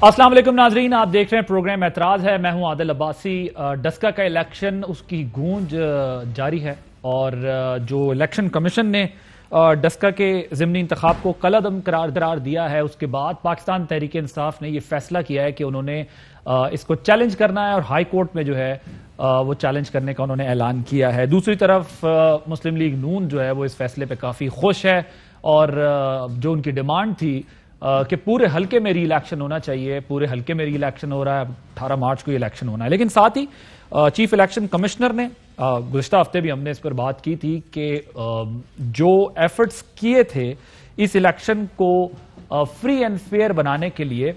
अस्सलाम वालेकुम नाजरीन, आप देख रहे हैं प्रोग्राम एतराज़ है। मैं हूं आदिल अब्बासी। डस्का का इलेक्शन उसकी गूंज जारी है और जो इलेक्शन कमीशन ने डस्का के ज़िमनी इंतखाब को कलअदम करार दिया है, उसके बाद पाकिस्तान तहरीक इंसाफ ने यह फैसला किया है कि उन्होंने इसको चैलेंज करना है और हाई कोर्ट में जो है वो चैलेंज करने का उन्होंने ऐलान किया है। दूसरी तरफ मुस्लिम लीग नून जो है वो इस फैसले पर काफ़ी खुश है और जो उनकी डिमांड थी कि पूरे हल्के में री इलेक्शन होना चाहिए, पूरे हल्के में री इलेक्शन हो रहा है, 18 मार्च को इलेक्शन होना है। लेकिन साथ ही चीफ इलेक्शन कमिश्नर ने गुज़िश्ता हफ्ते भी हमने इस पर बात की थी कि जो एफर्ट्स किए थे इस इलेक्शन को फ्री एंड फेयर बनाने के लिए,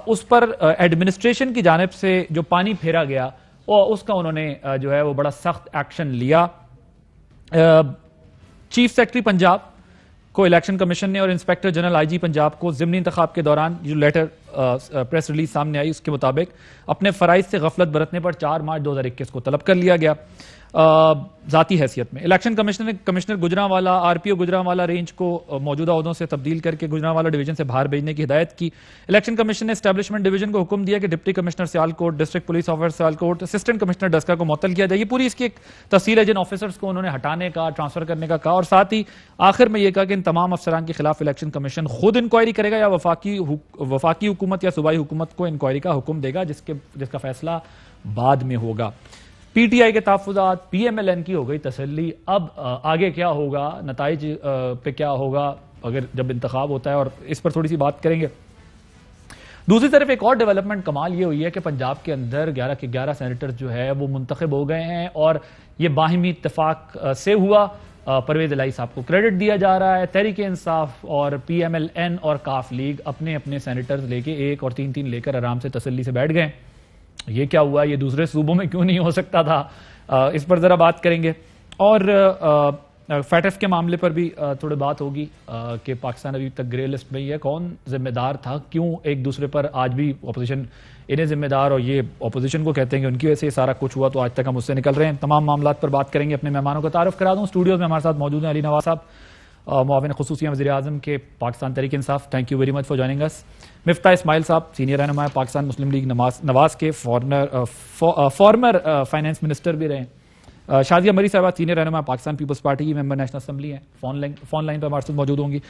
उस पर एडमिनिस्ट्रेशन की जानिब से जो पानी फेरा गया और उसका उन्होंने जो है वो बड़ा सख्त एक्शन लिया। चीफ सेक्रेटरी पंजाब को इलेक्शन कमीशन ने और इंस्पेक्टर जनरल आईजी पंजाब को ज़िमनी इंतखाब के दौरान जो लेटर प्रेस रिलीज सामने आई उसके मुताबिक अपने फ़राइज़ से गफलत बरतने पर 4 मार्च 2021 को तलब कर लिया गया ज़ाती हैसियत में। Election commissioner Gujranwala RPO Gujranwala range को मौजूदा ओहदों से तब्दील करके गुजरांवाला डिवीजन से बाहर भेजने की हिदायत की। इलेक्शन कमीशन ने एस्टैब्लिशमेंट डिवीजन को हुक्म दिया कि deputy commissioner Sialkot, district police officer Sialkot, assistant commissioner Daska को मुअत्तल किया जाए। ये पूरी इसकी एक तफसील है जिन ऑफिसर्स को उन्होंने हटाने का, ट्रांसफर करने का कहा और साथ ही आखिर में यह कहा कि इन तमाम अफसरान के खिलाफ इलेक्शन कमीशन खुद इंक्वायरी करेगा या वफाकी हुकूमत या सूबाई हुकूमत को इंक्वायरी का हुक्म देगा, जिसका फैसला बाद में होगा। पीटीआई के तहफ़्फ़ुज़ात, पीएमएलएन की हो गई तसल्ली। अब आगे क्या होगा, नताइज पे क्या होगा अगर जब इंतखाब होता है, और इस पर थोड़ी सी बात करेंगे। दूसरी तरफ एक और डेवलपमेंट कमाल ये हुई है कि पंजाब के अंदर 11 के 11 सेनेटर्स जो है वो मुंतखब हो गए हैं और ये बाहिमी इत्तेफाक से हुआ। परवेज इलाही साहब को क्रेडिट दिया जा रहा है। तहरीक इंसाफ और पीएमएलएन और काफ लीग अपने अपने सेनेटर्स लेके 1 और 3 लेकर आराम से तसल्ली से बैठ गए। ये क्या हुआ, ये दूसरे सूबों में क्यों नहीं हो सकता था, इस पर जरा बात करेंगे। और फैटफ के मामले पर भी थोड़ी बात होगी कि पाकिस्तान अभी तक ग्रे लिस्ट में ही है, कौन जिम्मेदार था, क्यों एक दूसरे पर आज भी अपोजिशन इन्हें जिम्मेदार और ये अपोजिशन को कहते हैं कि उनकी वजह से सारा कुछ हुआ, तो आज तक हम उससे निकल रहे हैं। तमाम मामलात पर बात करेंगे। अपने मेहमानों का तारुफ करा दूं। स्टूडियोज में हमारे साथ मौजूद हैं अली नवाज साहब, मुआविन खुसूसी वज़ीर आज़म के Pakistan Tehreek Insaf, thank you very much for joining us. Miftah Ismail sahab, senior रहनुमा पाकिस्तान मुस्लिम लीग नवाज के फॉर्मर फाइनेंस मिनिस्टर भी रहे। शादिया मरी साहब, सीनियर रहनुमा पाकिस्तान पीपल्स पार्टी की मेंबर नेशनल असेंबली हैं, फोन लाइन पर हमारे साथ मौजूद होंगी।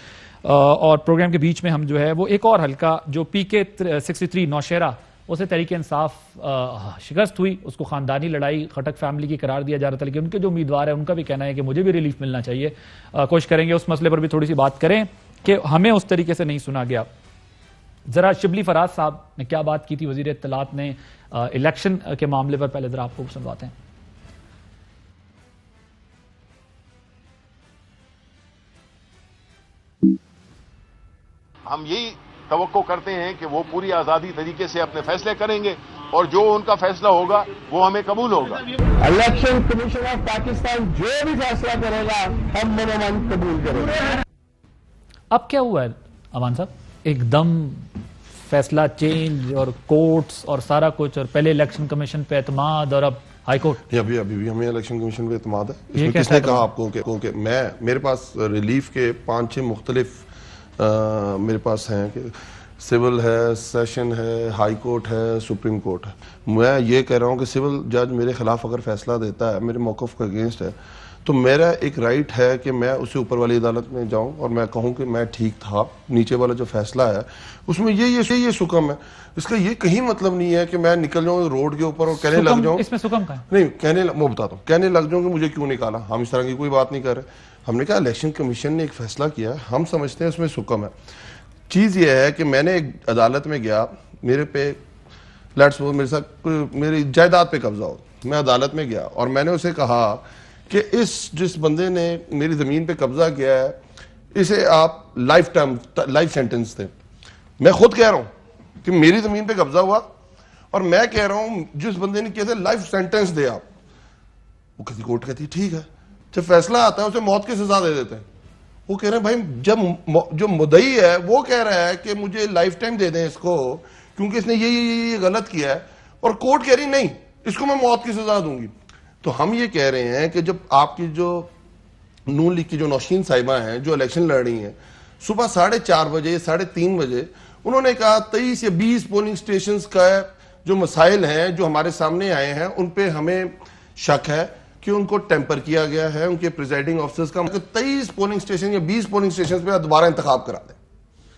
और प्रोग्राम के बीच में हम जो है वो एक और हल्का जो PK 63 नौशेरा, उसे तहरीक इंसाफ शिकस्त हुई, उसको खानदानी लड़ाई खटक फैमिली की करार दिया जा रहा था, लेकिन उनके जो उम्मीदवार है उनका भी कहना है कि मुझे भी रिलीफ मिलना चाहिए। कोशिश करेंगे उस मसले पर भी थोड़ी सी बात करें कि हमें उस तरीके से नहीं सुना गया। जरा शिबली फराज साहब ने क्या बात की थी वजीर इत्तलात ने इलेक्शन के मामले पर, पहले जरा आपको सुनवाते हैं। हम यही तवक्को करते हैं कि वो पूरी आज़ादी तरीके से अपने फैसले करेंगे और जो उनका फैसला होगा वो हमें कबूल होगा। इलेक्शन कमीशन ऑफ पाकिस्तान जो भी फैसला करेगा हम मनोमन कबूल करेंगे। अब क्या हुआ है अमान साहब, एकदम फैसला चेंज और कोर्ट्स और सारा कुछ, और पहले इलेक्शन कमीशन पे एतमाद और अब हाई कोर्ट। अभी भी हमें इलेक्शन कमीशन पे एतमाद है। इसमें किसने कहा आपको कि मेरे पास रिलीफ के 5-6 मुख्तलिफ मेरे पास हैं कि सिविल है, सेशन है, हाई कोर्ट है, सुप्रीम कोर्ट है। मैं ये कह रहा हूँ कि सिविल जज मेरे खिलाफ अगर फैसला देता है, मेरे मौक़िफ़ के अगेंस्ट है, तो मेरा एक राइट है कि मैं उससे ऊपर वाली अदालत में जाऊं और मैं कहूं कि मैं ठीक था, नीचे वाला जो फैसला है उसमें ये सुकम है। इसका ये कहीं मतलब नहीं है कि मैं निकल जाऊं रोड के ऊपर और कहने लग जाऊं, इसमें सुकम का नहीं मैं बताता हूं, कहने लग जाऊं कि मुझे क्यों निकाला। हम इस तरह की कोई बात नहीं कर रहे। हमने कहा इलेक्शन कमीशन ने एक फैसला किया, हम समझते हैं उसमें सुकम है। चीज़ ये है कि मैंने एक अदालत में गया, मेरे पे लेट्स सपोज मेरे साथ मेरी जायदाद पे कब्जा हो, मैं अदालत में गया और मैंने उसे कहा कि जिस बंदे ने मेरी ज़मीन पे कब्जा किया है इसे आप लाइफ सेंटेंस दें। मैं खुद कह रहा हूं कि मेरी ज़मीन पे कब्जा हुआ और मैं कह रहा हूं जिस बंदे ने किया था लाइफ सेंटेंस दे आप। वो किसी कोर्ट कहती है ठीक है, जब फैसला आता है उसे मौत की सजा दे देते हैं। वो कह रहे हैं भाई जब जो मुद्दई है वो कह रहा है कि मुझे लाइफ टाइम दे दें इसको क्योंकि इसने ये गलत किया है, और कोर्ट कह रही नहीं इसको मैं मौत की सजा दूंगी। तो हम ये कह रहे हैं कि जब आपकी जो नून लीग की जो नौशीन साहिबा हैं जो इलेक्शन लड़ रही हैं, सुबह 4:30 बजे 3:30 बजे उन्होंने कहा 23 या 20 पोलिंग स्टेशंस का जो मसाइल हैं जो हमारे सामने आए हैं उन पे हमें शक है कि उनको टेम्पर किया गया है, उनके प्रिजाइडिंग ऑफिसर्स का 23 पोलिंग स्टेशन या 20 पोलिंग स्टेशन पे दोबारा इंतखाब करा दें।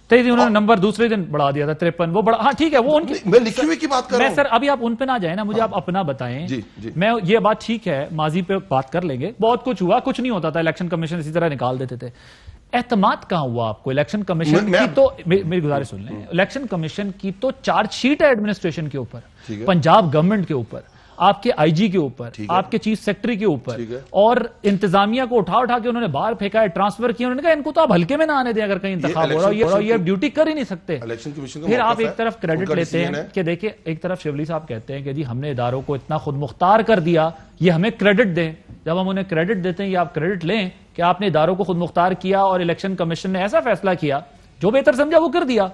23 उन्होंने नंबर दूसरे दिन बढ़ा दिया था 53, वो बड़ा, हाँ ठीक है, वो उनकी, मैं लिखी हुई की बात कर रहा हूं। सर अभी आप उन पे ना जाए ना, मुझे आप अपना बताएं। जी, जी। मैं ये बात ठीक है, माजी पे बात कर लेंगे, बहुत कुछ हुआ, कुछ नहीं होता था, इलेक्शन कमीशन इसी तरह निकाल देते थे। एतमाद कहां हुआ आपको इलेक्शन कमीशन की? तो मेरी गुजारिश सुन लें, इलेक्शन कमीशन की तो चार्जशीट है एडमिनिस्ट्रेशन के ऊपर, पंजाब गवर्नमेंट के ऊपर, आपके आईजी के ऊपर, आपके चीफ सेक्रेटरी के ऊपर, और इंतजामिया को उठा उठा के उन्होंने बाहर फेंका है, ट्रांसफर किया। उन्होंने कहा इनको तो आप हल्के में ना आने दें, अगर कहीं इंतखाब हो रहा है, ये ड्यूटी कर ही नहीं सकते। फिर आप एक तरफ क्रेडिट लेते हैं कि देखिए, एक तरफ शिवली साहब कहते हैं कि जी हमने इदारों को इतना खुद मुख्तार कर दिया, ये हमें क्रेडिट दें। जब हम उन्हें क्रेडिट देते हैं, ये आप क्रेडिट लें कि आपने इदारों को खुद मुख्तार किया और इलेक्शन कमीशन ने ऐसा फैसला किया जो बेहतर समझा वो कर दिया।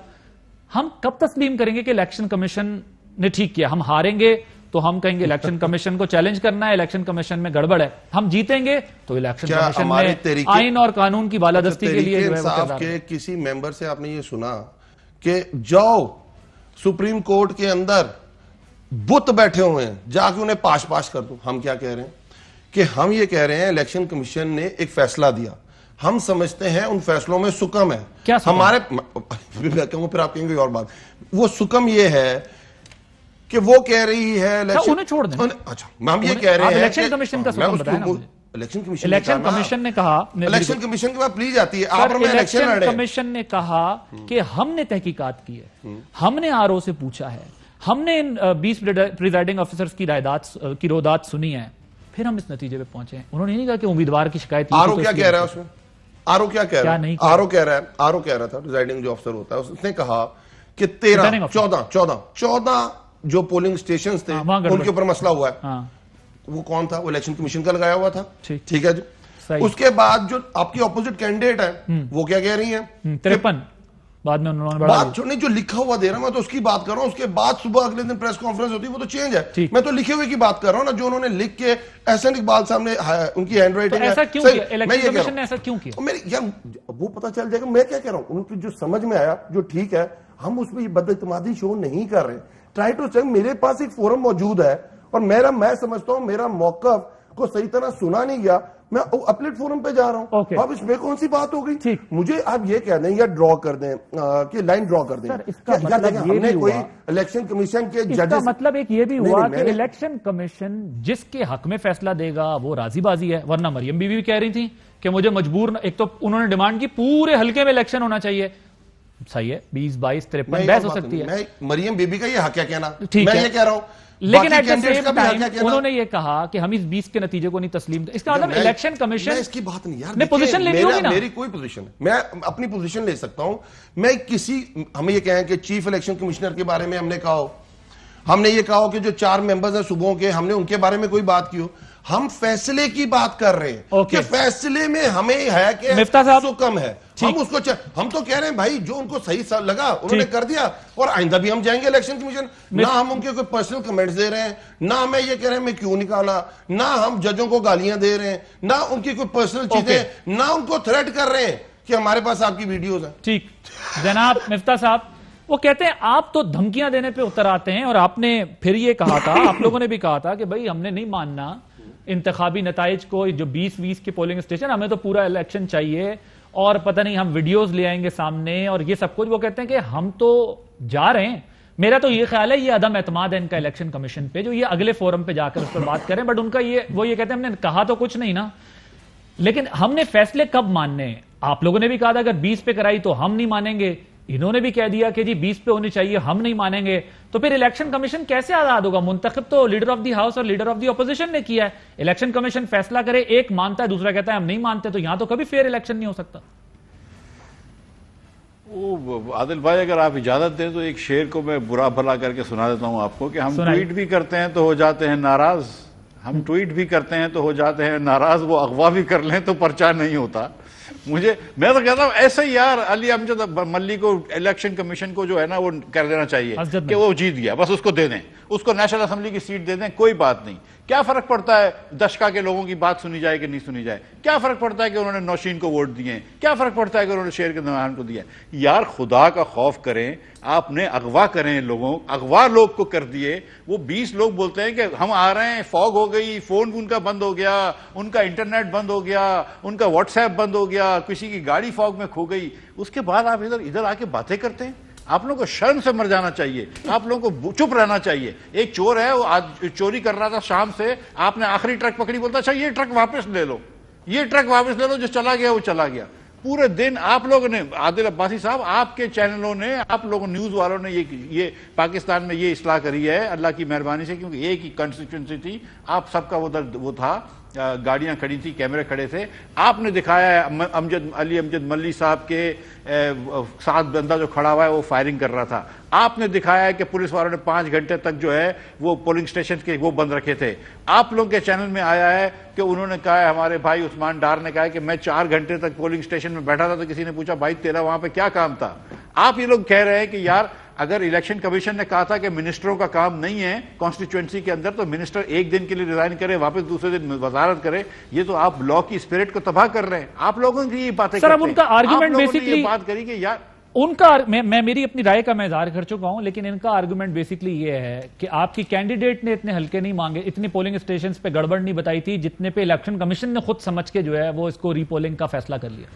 हम कब तस्लीम करेंगे कि इलेक्शन कमीशन ने ठीक किया? हम हारेंगे तो हम कहेंगे इलेक्शन कमीशन को चैलेंज करना है, इलेक्शन कमीशन में गड़बड़ है। हम जीतेंगे तो इलेक्शन कमीशन में आइन और कानून की बालादस्ती के लिए के किसी मेंबर से आपने ये सुना कि जाओ सुप्रीम कोर्ट के अंदर बुत बैठे हुए हैं, जाके उन्हें पाश पाश कर दो। हम क्या कह रहे हैं कि हम ये कह रहे हैं इलेक्शन कमीशन ने एक फैसला दिया, हम समझते हैं उन फैसलों में सुकम है। क्या हमारे फिर आप कहेंगे और बात, वो सुकम ये है कि वो कह रही है उन्हें छोड़ दें। अच्छा, हम ये कह रहे हैं इलेक्शन कमीशन का सुकम बताएं ना मुझे। इलेक्शन कमीशन ने कहा, इलेक्शन कमीशन के बाद प्लीज आती है, आप इलेक्शन कमीशन ने कहा कि हमने तहकीकात की है, हमने आरओ से पूछा है, हमने इन 20 प्रिजाइडिंग ऑफिसर्स की रोदात सुनी है, फिर हम इस नतीजे पे पहुंचे हैं। उन्होंने नहीं कहा कि उम्मीदवार की शिकायत। आरओ क्या कह रहा है उसमें? आरओ क्या कह रहा है? आरओ कह रहा था, प्रिजाइडिंग जो अफसर होता है, उसने कहा कि 13, 14 जो पोलिंग स्टेशंस थे उनके ऊपर मसला हुआ है। वो कौन था? वो इलेक्शन कमीशन का लगाया हुआ था। ठीक है जी। उसके बाद जो आपकी ऑपोजिट कैंडिडेट है वो क्या कह रही है? 53 बाद में उन्होंने बात नहीं, जो लिखा हुआ दे रहा मैं तो उसकी बात कर रहा हूं। उसके बाद सुबह अगले दिन प्रेस कॉन्फ्रेंस होती है, वो तो चेंज है। मैं तो लिखे हुए की बात कर रहा हूं ना, जो उन्होंने लिख के एहसन इकबाल सामने उनकी हैंड राइटिंग है। ऐसा क्यों किया इलेक्शन कमीशन ने? ऐसा क्यों किया? मेरी यार वो पता चल जाएगा। मैं क्या कह रहा हूं, उनकी जो समझ में आया जो ठीक है, हम उसमें ये बदइत्मादी शो नहीं कर रहे। ट्राई टू से मेरे पास एक फोरम मौजूद है और मैं समझता हूं मेरा मौकफ को सही तरह सुना नहीं गया, मैं अपलेट फोरम पे जा रहा हूं। अब इसमें कौन सी बात हो गई? मुझे आप ये कह दें या ड्रॉ कर दें कि लाइन ड्रॉ कर दें। इसका मतलब हमने कोई इलेक्शन कमीशन के जजेस, मतलब एक ये भी हुआ कि इलेक्शन कमीशन जिसके हक में फैसला देगा वो राजीबाजी है। वरना मरियम बीवी भी कह रही थी कि मुझे मजबूर, एक तो उन्होंने डिमांड की पूरे हल्के में इलेक्शन होना चाहिए। सही है, 20, 22, 53 बहस हो सकती है। मैं मरियम बीबी का ये हक है कहना, ठीक मैं है, ये कह रहा हूं। लेकिन एट द सेम टाइम उन्होंने ये कहा कि हम इस 20 के नतीजे को नहीं तस्लीम। इसका मतलब इलेक्शन कमीशन इसकी बात नहीं यार, ने पोजीशन लेनी होगी ना। मेरी कोई पोजीशन, मैं अपनी पोजीशन ले सकता हूं। मैं किसी, हमें ये कहें कि चीफ इलेक्शन कमिश्नर के बारे में हमने कहा हो, हमने ये कहा हो कि जो 4 मेंबर्स हैं सुबहों के, हमने उनके बारे में कोई बात की हो। हम फैसले की बात कर रहे हैं कि फैसले में हमें है कि सुकम है, हम उसको हम तो कह रहे हैं भाई जो उनको सही लगा उन्होंने कर दिया, और आइंदा भी हम जाएंगे इलेक्शन कमीशन। ना हम उनके कोई पर्सनल कमेंट्स दे रहे हैं, ना मैं ये कह रहे हैं मैं क्यों निकाला, ना हम जजों को गालियां दे रहे हैं, ना उनकी कोई पर्सनल चीजें, ना उनको थ्रेट कर रहे हैं कि हमारे पास आपकी वीडियोज हैं। ठीक, जनाब मिफ्ता साहब वो कहते हैं आप तो धमकियां देने पे उतर आते हैं, और आपने फिर ये कहा था, आप लोगों ने भी कहा था कि भाई हमने नहीं मानना इंतखाबी नताइज को, जो 20 के पोलिंग स्टेशन, हमें तो पूरा इलेक्शन चाहिए, और पता नहीं हम वीडियोस ले आएंगे सामने और ये सब कुछ। वो कहते हैं कि हम तो जा रहे हैं। मेरा तो ये ख्याल है ये अदम एतमाद है इनका इलेक्शन कमीशन पे, जो ये अगले फोरम पे जाकर उस पर बात करें। बट उनका वो ये कहते हैं हमने कहा तो कुछ नहीं ना, लेकिन हमने फैसले कब मानने हैं? आप लोगों ने भी कहा था अगर 20 पे कराई तो हम नहीं मानेंगे, इन्होंने भी कह दिया कि जी 20 पे होनी चाहिए, हम नहीं मानेंगे। तो फिर इलेक्शन कमीशन कैसे आजाद होगा? मुंतखब तो लीडर ऑफ द हाउस और लीडर ऑफ द ऑपोजिशन ने किया है। इलेक्शन कमीशन फैसला करे, एक मानता है, दूसरा कहता है हम नहीं मानते, तो यहां तो कभी फेयर इलेक्शन नहीं हो सकता। आदिल भाई अगर आप इजाजत दें तो एक शेर को मैं बुरा भला करके सुना देता हूं आपको कि हम ट्वीट भी करते हैं तो हो जाते हैं नाराज, हम ट्वीट भी करते हैं तो हो जाते हैं नाराज, वो अगवा भी कर लें तो पर्चा नहीं होता। मैं तो कहता हूं ऐसे ही यार अली अमजद मल्ली को इलेक्शन कमीशन को जो है ना वो कर देना चाहिए कि वो जीत गया, बस उसको दे दें, उसको नेशनल असेंबली की सीट दे दें, कोई बात नहीं। क्या फर्क पड़ता है दशका के लोगों की बात सुनी जाए कि नहीं सुनी जाए? क्या फर्क पड़ता है कि उन्होंने नौशीन को वोट दिए? क्या फर्क पड़ता है कि उन्होंने शेर के नौहान को दिया? यार खुदा का खौफ करें, आपने अगवा करें लोगों, अगवा लोग को कर दिए। वो 20 लोग बोलते हैं कि हम आ रहे हैं, फॉग हो गई, फोन उनका बंद हो गया, उनका इंटरनेट बंद हो गया, उनका व्हाट्सएप बंद हो गया, किसी की गाड़ी फॉग में खो गई। उसके बाद आप इधर आके बातें करते हैं। आप लोगों को शर्म से मर जाना चाहिए, आप लोगों को चुप रहना चाहिए। एक चोर है, वो आज चोरी कर रहा था शाम से, आपने आखिरी ट्रक पकड़ी, बोलता अच्छा ये ट्रक वापस ले लो, ये ट्रक वापस ले लो, जो चला गया वो चला गया। पूरे दिन आप लोगों ने, आदिल अब्बासी साहब, आपके चैनलों ने, आप लोगों न्यूज वालों ने ये पाकिस्तान में ये इस्लाह करी है अल्लाह की मेहरबानी से, क्योंकि एक ही कंस्टिट्यूंसी थी, आप सबका वो था, गाड़ियां खड़ी थी, कैमरे खड़े थे। आपने दिखाया है अली अमजद मल्ली साहब के साथ बंदा जो खड़ा हुआ है वो फायरिंग कर रहा था। आपने दिखाया है कि पुलिस वालों ने 5 घंटे तक जो है वो पोलिंग स्टेशन के वो बंद रखे थे। आप लोगों के चैनल में आया है कि उन्होंने कहा है, हमारे भाई उस्मान डार ने कहा है कि मैं 4 घंटे तक पोलिंग स्टेशन में बैठा था, तो किसी ने पूछा भाई तेरा वहां पे क्या काम था? आप ये लोग कह रहे हैं कि यार अगर इलेक्शन कमीशन ने कहा था कि मिनिस्टरों का काम नहीं है कॉन्स्टिट्यूएंसी के अंदर, तो मिनिस्टर एक दिन के लिए रिजाइन करे, वापस दूसरे दिन वजारत करे। ये तो आप लॉ की स्पिरिट को तबाह कर रहे हैं। आप लोगों की ये बातें सर, अब उनका आर्गुमेंट बेसिकली बात करी कि यार उनका, मैं मेरी अपनी राय का मैं इजहार कर चुका हूं, लेकिन इनका आर्गुमेंट बेसिकली ये है कि आपकी कैंडिडेट ने इतने हल्के नहीं मांगे, इतनी पोलिंग स्टेशन पे गड़बड़ नहीं बताई थी जितने पे इलेक्शन कमीशन ने खुद समझ के जो है वो इसको रीपोलिंग का फैसला कर लिया।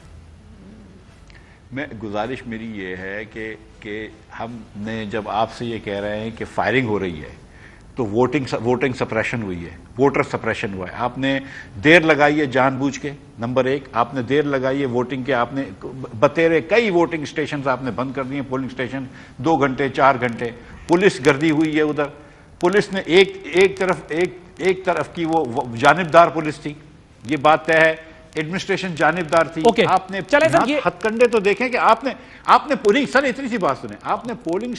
मैं गुजारिश मेरी ये है कि हमने जब आपसे ये कह रहे हैं कि फायरिंग हो रही है तो वोटिंग सप्रेशन हुई है, वोटर सप्रेशन हुआ है। आपने देर लगाई है जानबूझ के, नंबर 1 आपने देर लगाई है वोटिंग के, आपने बतेरे कई वोटिंग स्टेशन आपने बंद कर दिए, पोलिंग स्टेशन 2 घंटे 4 घंटे। पुलिस गर्दी हुई है उधर, पुलिस ने एक तरफ की वो जानिबदार पुलिस थी, ये बात तय है, एडमिनिस्ट्रेशन जानिबदार थी। आपने हथकंडे तो देखें कि आपने पोलिंग, सर इतनी सी बात सुने, आपने पोलिंग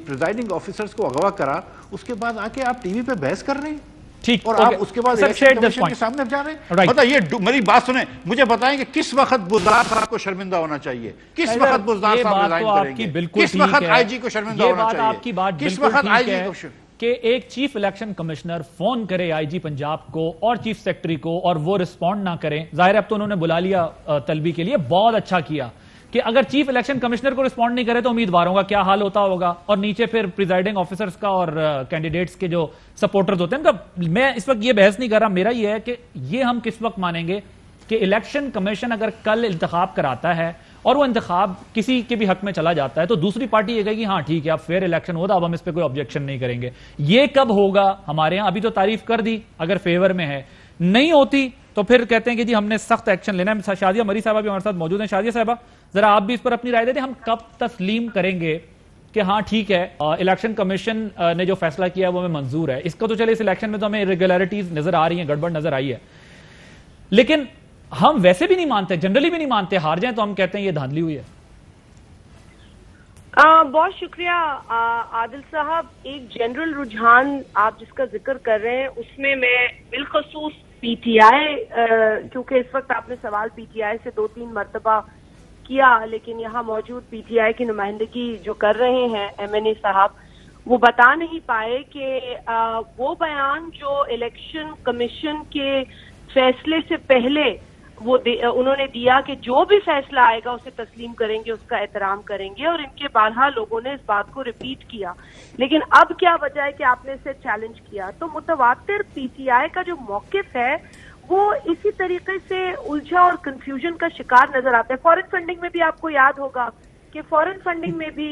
प्रिजाइडिंग ऑफिसर्स को अगवा करा, उसके बाद आके आप टीवी पे बहस कर रहे हैं, ठीक, और आप उसके बाद इलेक्शन कमीशन के सामने जा रहे हैं। बताइए, मेरी बात सुने, मुझे बताएं कि किस वक्त बुज़दार साहब को शर्मिंदा होना चाहिए, किस वक्त बुज़दार साहब रिजाइन करेंगे, किस वक्त आईजी को शर्मिंदा होना चाहिए, किस वक्त आईजी को कि एक चीफ इलेक्शन कमिश्नर फोन करे आईजी पंजाब को और चीफ सेक्रेटरी को और वो रिस्पॉन्ड ना करें। जाहिर है अब तो उन्होंने बुला लिया तलबी के लिए, बहुत अच्छा किया कि अगर चीफ इलेक्शन कमिश्नर को रिस्पॉन्ड नहीं करे तो उम्मीदवारों का क्या हाल होता होगा, और नीचे फिर प्रिजाइडिंग ऑफिसर्स का और कैंडिडेट्स के जो सपोर्टर्स होते हैं। मैं इस वक्त ये बहस नहीं कर रहा, मेरा ये है कि ये हम किस वक्त मानेंगे कि इलेक्शन कमीशन अगर कल इंतखाब कराता है और वो इंतखाब किसी के भी हक में चला जाता है तो दूसरी पार्टी ये कहेगी हाँ ठीक है अब फेयर इलेक्शन होता, अब हम इस पर कोई ऑब्जेक्शन नहीं करेंगे। ये कब होगा हमारे यहां? अभी तो तारीफ कर दी अगर फेवर में है, नहीं होती तो फिर कहते हैं कि जी हमने सख्त एक्शन लेना है। शादिया मरी साहबा भी हमारे साथ मौजूद हैं। शादिया साहबा, जरा आप भी इस पर अपनी राय देते, हम कब तस्लीम करेंगे कि हाँ ठीक है इलेक्शन कमीशन ने जो फैसला किया वो हमें मंजूर है? इसका तो चले, इस इलेक्शन में तो हमें इरेगुलरिटीज नजर आ रही है, गड़बड़ नजर आई है, लेकिन हम वैसे भी नहीं मानते, जनरली भी नहीं मानते, हार जाए तो हम कहते हैं ये धांधली हुई है। बहुत शुक्रिया आदिल साहब। एक जनरल रुझान आप जिसका जिक्र कर रहे हैं उसमें मैं बिलखसूस पीटीआई, क्योंकि इस वक्त आपने सवाल पीटीआई से 2-3 मरतबा किया, लेकिन यहाँ मौजूद पीटीआई की नुमाइंदगी जो कर रहे हैं एमएनए साहब, वो बता नहीं पाए कि वो बयान जो इलेक्शन कमीशन के फैसले से पहले उन्होंने दिया कि जो भी फैसला आएगा उसे तस्लीम करेंगे, उसका एहतराम करेंगे, और इनके बारहा लोगों ने इस बात को रिपीट किया। लेकिन अब क्या वजह है कि आपने इसे चैलेंज किया? तो मुतवातिर पीटीआई का जो मौकिफ है वो इसी तरीके से उलझा और कंफ्यूजन का शिकार नजर आता है। फॉरेन फंडिंग में भी आपको याद होगा कि फॉरेन फंडिंग में भी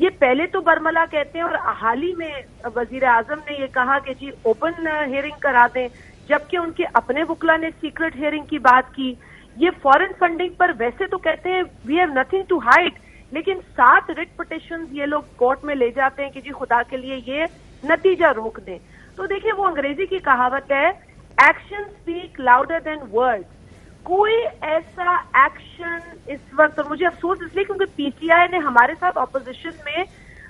ये पहले तो बरमला कहते हैं और हाल ही में वजीर आजम ने ये कहा कि जी ओपन हियरिंग करा दें, जबकि उनके अपने वकला ने सीक्रेट हियरिंग की बात की। ये फॉरेन फंडिंग पर वैसे तो कहते हैं we have nothing to hide, लेकिन 7 रिट पिटिशंस ये लोग कोर्ट में ले जाते हैं कि जी खुदा के लिए ये नतीजा रोक दें। तो देखिए वो अंग्रेजी की कहावत है, action speak louder than words. कोई ऐसा एक्शन इस वक्त, और मुझे अफसोस इसलिए क्योंकि पीटीआई ने हमारे साथ ऑपोजिशन में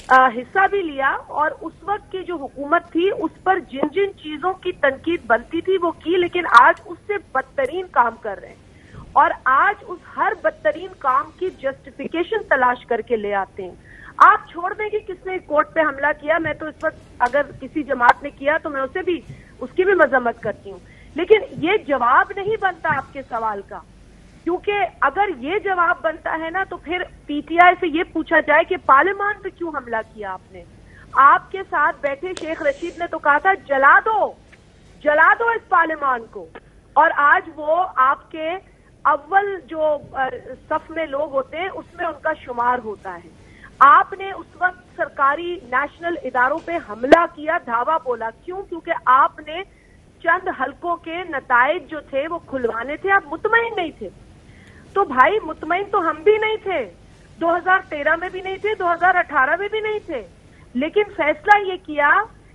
हिस्सा भी लिया और उस वक्त की जो हुकूमत थी उस पर जिन जिन चीजों की तनकीद बनती थी वो की, लेकिन आज उससे बदतरीन काम कर रहे हैं और आज उस हर बदतरीन काम की जस्टिफिकेशन तलाश करके ले आते हैं। आप छोड़ दें कि किसने कोर्ट पे हमला किया, मैं तो इस वक्त अगर किसी जमात ने किया तो मैं उसे भी उसकी भी मजम्मत करती हूँ, लेकिन ये जवाब नहीं बनता आपके सवाल का, क्योंकि अगर ये जवाब बनता है ना तो फिर पीटीआई से ये पूछा जाए कि पार्लियामान पे क्यों हमला किया आपने। आपके साथ बैठे शेख रशीद ने तो कहा था जला दो इस पार्लियामान को, और आज वो आपके अव्वल जो सफ में लोग होते हैं उसमें उनका शुमार होता है। आपने उस वक्त सरकारी नेशनल इदारों पे हमला किया, धावा बोला, क्यों? क्योंकि आपने चंद हलकों के नताइज जो थे वो खुलवाने थे, आप मुतमईन नहीं थे। तो भाई मुतमईन तो हम भी नहीं थे, 2013 में भी नहीं थे, 2018 में भी नहीं थे, लेकिन फैसला ये किया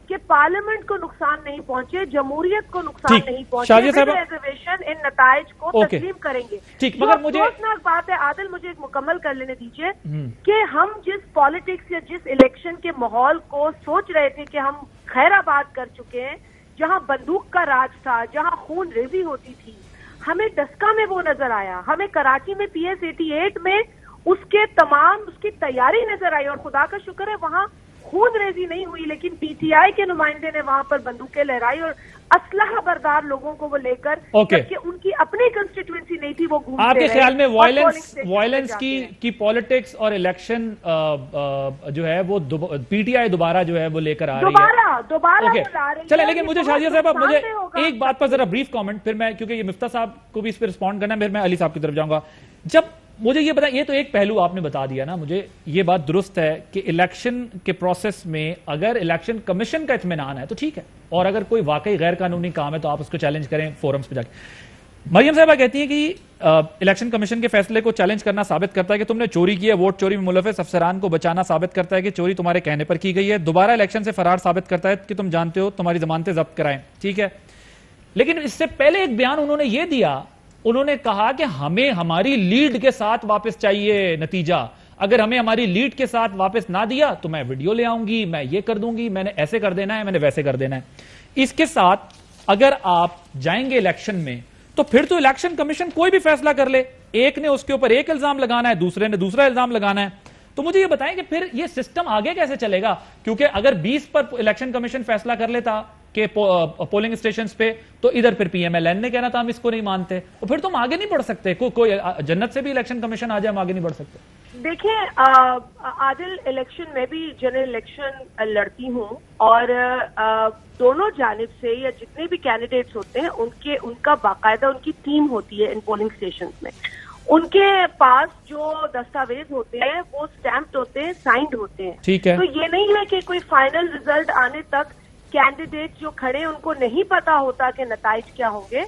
कि पार्लियामेंट को नुकसान नहीं पहुंचे, जमहूरियत को नुकसान नहीं पहुंचे, रिजर्वेशन इन नताइज को तस्लीम करेंगे। ठीक, मगर मुझे अफसोसनाक बात है आदिल, मुझे एक मुकम्मल कर लेने दीजिए कि हम जिस पॉलिटिक्स या जिस इलेक्शन के माहौल को सोच रहे थे कि हम खैराबाद कर चुके हैं, जहां बंदूक का राज था, जहां खून रेजी होती थी, हमें डस्का में वो नजर आया, हमें कराची में PS 88 में उसकी तैयारी नजर आई, और खुदा का शुक्र है वहां खून रेजी नहीं हुई, लेकिन पीटीआई के नुमाइंदे ने वहां पर बंदूकें लहराई और असलहा बरदार लोगों को वो लेकर, जबकि उनकी अपनी कंस्टिट्यूएंसी नहीं थी, वो घूमते आपके ख्याल में वायलेंस की पॉलिटिक्स और इलेक्शन जो है वो पीटीआई दोबारा जो है वो लेकर आ रही है, दोबारा चले। लेकिन मुझे शाजिया साहब, मुझे एक बात पर जरा ब्रीफ कमेंट, फिर मैं, क्योंकि ये मिफ्ता साहब को भी इस पर रिस्पॉन्ड करना है, फिर मैं अली साहब की तरफ जाऊंगा। जब मुझे ये बताया, ये तो एक पहलू आपने बता दिया ना, मुझे ये बात दुरुस्त है कि इलेक्शन के प्रोसेस में अगर इलेक्शन कमीशन का इत्मीनान है तो ठीक है, और अगर कोई वाकई गैर कानूनी काम है तो आप उसको चैलेंज करें फोरम्स पे जाके। मरियम साहबा कहती हैं कि इलेक्शन कमीशन के फैसले को चैलेंज करना साबित करता है कि तुमने चोरी की है, वोट चोरी में मुलविस अफसरान को बचाना साबित करता है कि चोरी तुम्हारे कहने पर की गई है, दोबारा इलेक्शन से फरार साबित करता है कि तुम जानते हो तुम्हारी जमानतें जब्त कराएं, ठीक है। लेकिन इससे पहले एक बयान उन्होंने ये दिया, उन्होंने कहा कि हमें हमारी लीड के साथ वापस चाहिए नतीजा, अगर हमें हमारी लीड के साथ वापस ना दिया तो मैं वीडियो ले आऊंगी, मैं ये कर दूंगी, मैंने ऐसे कर देना है, मैंने वैसे कर देना है। इसके साथ अगर आप जाएंगे इलेक्शन में तो फिर तो इलेक्शन कमीशन कोई भी फैसला कर ले, एक ने उसके ऊपर एक इल्जाम लगाना है, दूसरे ने दूसरा इल्जाम लगाना है, तो मुझे ये बताएं कि फिर ये सिस्टम आगे कैसे चलेगा? क्योंकि अगर 20 पर इलेक्शन कमीशन फैसला कर लेता कि पोलिंग स्टेशंस पे, तो इधर फिर PMLN ने कहना था हम इसको नहीं मानते, और फिर तुम आगे नहीं बढ़ सकते। कोई जन्नत से भी इलेक्शन कमीशन आ जाए, हम आगे नहीं बढ़ सकते। देखिए आदिल, इलेक्शन में भी जनरल इलेक्शन लड़ती हूँ, और दोनों जानिब से या जितने भी कैंडिडेट्स होते हैं उनका बाकायदा उनकी टीम होती है इन पोलिंग स्टेशंस में, उनके पास जो दस्तावेज होते हैं वो स्टैम्प्ड होते हैं, साइंड होते हैं, ठीक है। तो ये नहीं है कि कोई फाइनल रिजल्ट आने तक कैंडिडेट जो खड़े उनको नहीं पता होता कि नताइज क्या होंगे।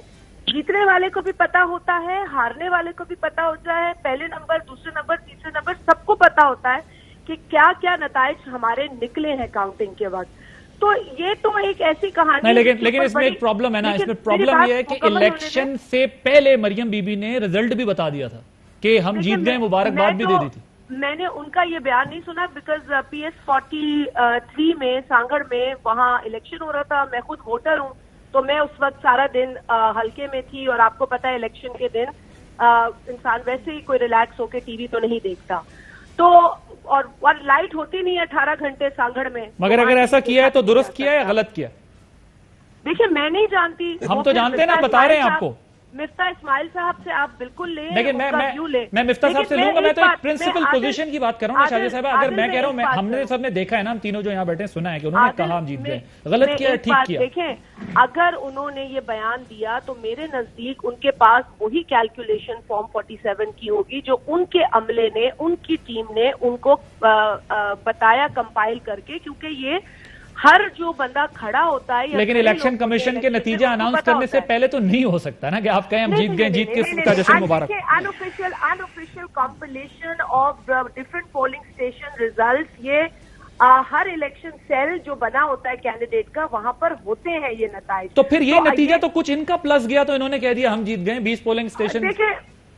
जीतने वाले को भी पता होता है, हारने वाले को भी पता होता है, पहले नंबर, दूसरे नंबर, तीसरे नंबर, सबको पता होता है कि क्या क्या नताइज हमारे निकले हैं काउंटिंग के वक्त। तो ये तो एक ऐसी कहानी नहीं, लेकिन इसमें एक प्रॉब्लम है ना, इसमें प्रॉब्लम ये है कि इलेक्शन से पहले मरियम बीबी ने रिजल्ट भी बता दिया था कि हम जीत गए, मुबारकबाद भी दे दी थी। मैंने उनका ये बयान नहीं सुना, बिकॉज PS 43 में सांगड़ में वहाँ इलेक्शन हो रहा था, मैं खुद वोटर हूँ, तो मैं उस वक्त सारा दिन हल्के में थी, और आपको पता है इलेक्शन के दिन इंसान वैसे ही कोई रिलैक्स होके टीवी तो नहीं देखता, तो और लाइट होती नहीं है 18 घंटे सांगड़ में। मगर अगर ऐसा किया है तो दुरुस्त किया है या गलत किया? देखिए मैं नहीं जानती, हम तो जानते हैं ना, बता रहे हैं आपको। मिफ्ता इस्माइल साहब से आप बिल्कुल लें, लेकिन मैं मिफ्ता साहब से लूंगा, मैं तो एक प्रिंसिपल पोजीशन की बात कर रहा हूँ शाजिया साहब। अगर मैं कह रहा हूँ, हमने सबने देखा है ना, हम तीनों जो यहाँ बैठे हैं, सुना है कि उन्होंने कहा हम जीत गए, गलत किया है, ठीक किया। देखें, अगर उन्होंने ये बयान दिया तो मेरे नजदीक उनके पास वही कैलकुलेशन फॉर्म 47 की होगी जो उनके अमले ने, उनकी टीम ने उनको बताया कंपाइल करके, क्योंकि ये हर जो बंदा खड़ा होता है, लेकिन इलेक्शन कमीशन के नतीजा अनाउंस करने से पहले तो नहीं हो सकता ना कि आप कहें हम जीत गए, जीत के उसका जश्न मुबारक। Unofficial compilation of different polling station results, ये हर इलेक्शन सेल जो बना होता है कैंडिडेट का, वहां पर होते हैं ये नतीजे। तो फिर ये नतीजा तो कुछ इनका प्लस गया, तो इन्होंने कह दिया हम जीत गए 20 पोलिंग स्टेशन।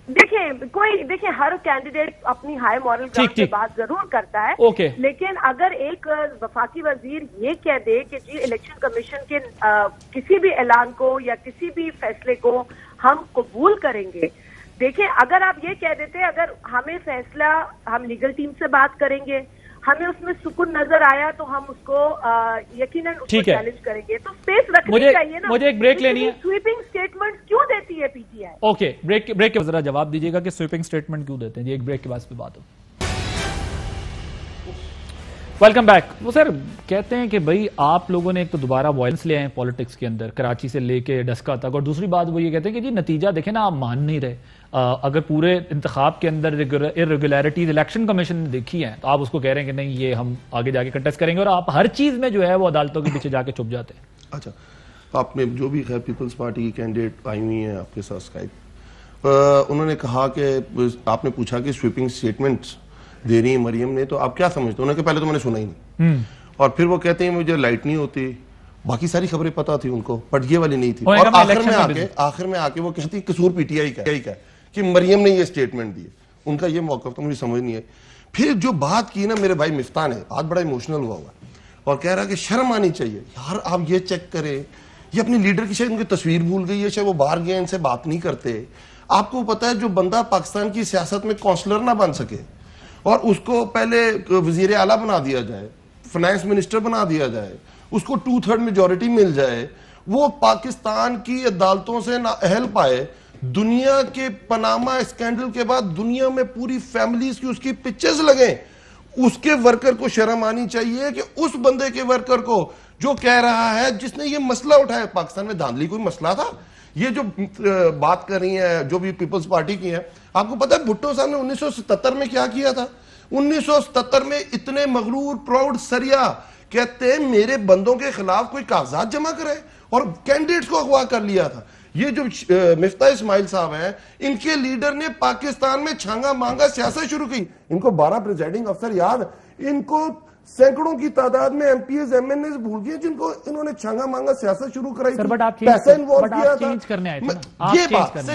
देखिए हर कैंडिडेट अपनी हाई मॉरल ग्राउंड पे बात जरूर करता है, लेकिन अगर एक वफाकी वजीर ये कह दे कि जी इलेक्शन कमीशन के किसी भी ऐलान को या किसी भी फैसले को हम कबूल करेंगे, देखिए अगर आप ये कह देते, अगर हमें फैसला, हम लीगल टीम से बात करेंगे, हमें उसमें सुकून नजर आया तो हम उसको यकीनन उसको चैलेंज करेंगे। तो स्पेस रखनी चाहिए ना। मुझे एक ब्रेक लेनी है। स्वीपिंग स्टेटमेंट क्यों देती है पीटीआई? ओके, ब्रेक के जरा जवाब दीजिएगा कि स्वीपिंग स्टेटमेंट क्यों देते हैं जी। एक ब्रेक के बाद पे बात हो। Welcome back. वो सर कहते हैं कि भाई आप लोगों ने एक तो दोबारा वायलेंस ले आए पॉलिटिक्स के अंदर, कराची से लेके डस्का तक, और दूसरी बात वो ये कहते हैं कि जी नतीजा देखें ना, आप मान नहीं रहे। अगर पूरे इंतखाब के अंदर इरेगुलरिटीज इलेक्शन कमीशन ने देखी है तो आप उसको कह रहे हैं कि नहीं ये हम आगे जाके कंटेस्ट करेंगे, और आप हर चीज में जो है वो अदालतों के पीछे जाके छुप जाते हैं। अच्छा, आपने जो भी खैर पीपल्स पार्टी की कैंडिडेट आई हुई हैं आपके साथ स्काइप, उन्होंने कहा कि आपने पूछा कि स्वीपिंग स्टेटमेंट्स दे रही है मरियम ने, तो आप क्या समझते? उन्होंने कहा पहले तो मैंने सुना ही नहीं, और फिर वो कहते हैं मुझे लाइट नहीं होती, बाकी सारी खबरें पता थी उनको बट ये वाली नहीं थी। और आखिर में आके वो कहती कसूर पीटीआई का है कि मरियम ने ये स्टेटमेंट दी। उनका ये मौक़िफ़ तो मुझे समझ नहीं है। फिर जो बात की ना मेरे भाई मिफ्ता ने, आज बड़ा इमोशनल हुआ और कह रहा है कि शर्म आनी चाहिए यार, आप ये चेक करें, ये अपनी लीडर की शायद उनकी तस्वीर भूल गई है, शायद वो बाहर गए, इनसे बात नहीं करते। आपको पता है जो बंदा पाकिस्तान की सियासत में काउंसलर ना बन सके और उसको पहले वजीर आला बना दिया जाए, फाइनेंस मिनिस्टर बना दिया जाए, उसको 2/3 मेजॉरिटी मिल जाए, वो पाकिस्तान की अदालतों से ना अहल पाए, दुनिया के पनामा स्कैंडल के बाद दुनिया में पूरी फैमिलीज की उसकी पिक्चर्स लगे, उसके वर्कर को शर्म आनी चाहिए कि उस बंदे के वर्कर को जो कह रहा है, जिसने ये मसला उठाया, पाकिस्तान में धांधली कोई मसला था? ये जो बात कर रही है जो भी पीपल्स पार्टी की है, आपको पता है भुट्टो साहब ने 1977 में क्या किया था? 1977 में इतने मगरूर प्राउड सरिया कहते हैं मेरे बंदों के खिलाफ कोई कागजात जमा करे और कैंडिडेट्स को अगवा कर लिया था। ये जो मिफ्ता इस्माइल साहब हैं, इनके लीडर ने पाकिस्तान में छांगा मांगा सियासत शुरू की। इनको 12 प्रेसिडिंग अफसर याद, इनको सैकड़ों की तादाद में एमपीएस एमएनएस भूल गए जिनको इन्होंने छांगा मांगा सियासत शुरू कराई थी, पैसा इन्वॉल्व किया था।